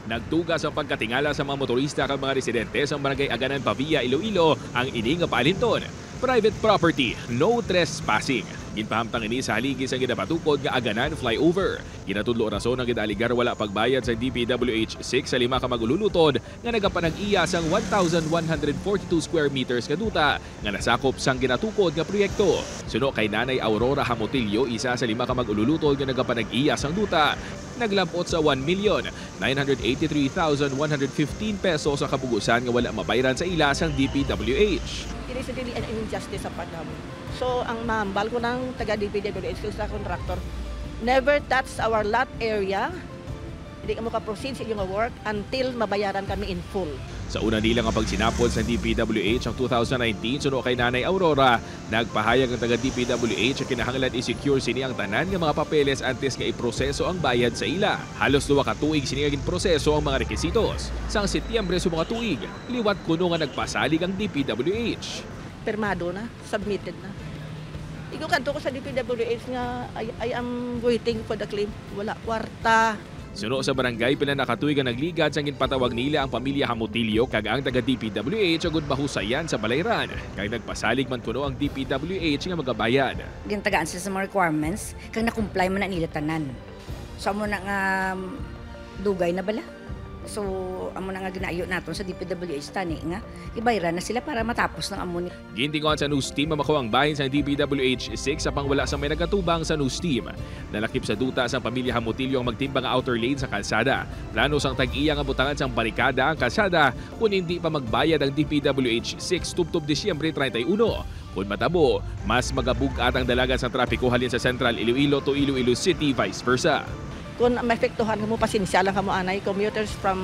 Nagtugas ang pagkatingala sa mga motorista kag mga residente sa barangay Aganan, Pavia, Iloilo ang ini nga paalinton. Private property, no trespassing. Ginpahamtang ini sa haligi sa ginapatukod nga Aganan flyover. Ginatudlo rason ang gidaligar wala pagbayad sa DPWH 6 sa 5 ka magululutod nga nagapanag-iya sang 1,142 square meters kaduta nga nasakop sang ginatukod nga proyekto. Suno kay Nanay Aurora Hamotilio, isa sa 5 ka magululutod nga nagapanag-iya sang duta, naglampot sa 1,983,115 pesos sa kabugusan nga wala mabayaran sa ila sang DPWH. It is really an injustice sa Panamo. So, ang mahambal ko ng taga-DPWH sa contractor, never touch our lot area. Hindi ka makaproceed sa inyong work until mabayaran kami in full. Sa una nila nga pagsinapol sa DPWH ang 2019, suno kay Nanay Aurora, nagpahayag ang taga-DPWH ang kinahanglan i-secure sini ang tanan nga mga papeles antes nga iproseso ang bayad sa ila. Halos 2 ka tuig sini nga proseso ang mga rekisitos. Sang Setyembre sa mga tuig, liwat kuno nga nagpasalig ang DPWH. Permado na, submitted na. Ikaw kanto ko sa DPWH nga, I am waiting for the claim. Wala kwarta. Suno sa barangay pila nakatuig ang nagligat sang ginpatawag nila ang pamilya Hamotilio kag ang taga DPWH agud mahusayan sa balayran. Kay nagpasalig man kuno ang DPWH nga magabayad. Gintagaan sila sa mga requirements kag na-comply man na nila tanan. So amo na nga dugay na bala. So amo na nga ginaayo naton sa DPWH tani nga ibayran na sila para matapos ng amo ni. Gintingon sa news team mamakuha ang bahin sa DPWH 6 sa pangwala sa may nagatubang sa news team. Nalakip sa duta sa pamilya Hamotilio ang magtimbang outer lane sa kalsada. Plano sang tag-iya nga butangan sang barikada ang kalsada kung hindi pa magbayad ang DPWH 6 tubtob Disyembre 31. Kung matabo, mas magabugat ang dalagan sa trapiko halin sa Central Iloilo to Iloilo City, vice versa. Kung maepektuhan mo, pasensya lang ka mo anay, commuters from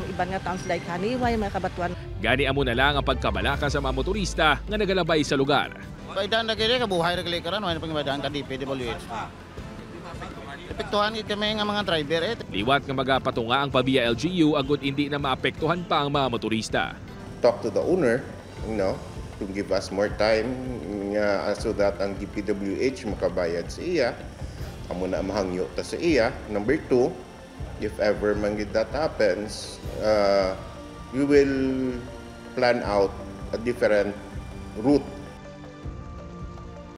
ibang nga towns like Haniway, mga kabatuan. Gani amo na lang ang pagkabalaka sa mga motorista nga nagalabay sa lugar. Paidaan na kaya kabuhay na kalikaran, wala pangimadaan ka DPWH. Epektuhan kami nga mga driver Liwat nga magapatunga ang Pavia LGU agud hindi na maapektuhan pa ang mga motorista. Talk to the owner, to give us more time so that ang DPWH makabayad sa iya. Amo na mahangyo ta sa iya. Number 2, if ever man that happens, we will plan out a different route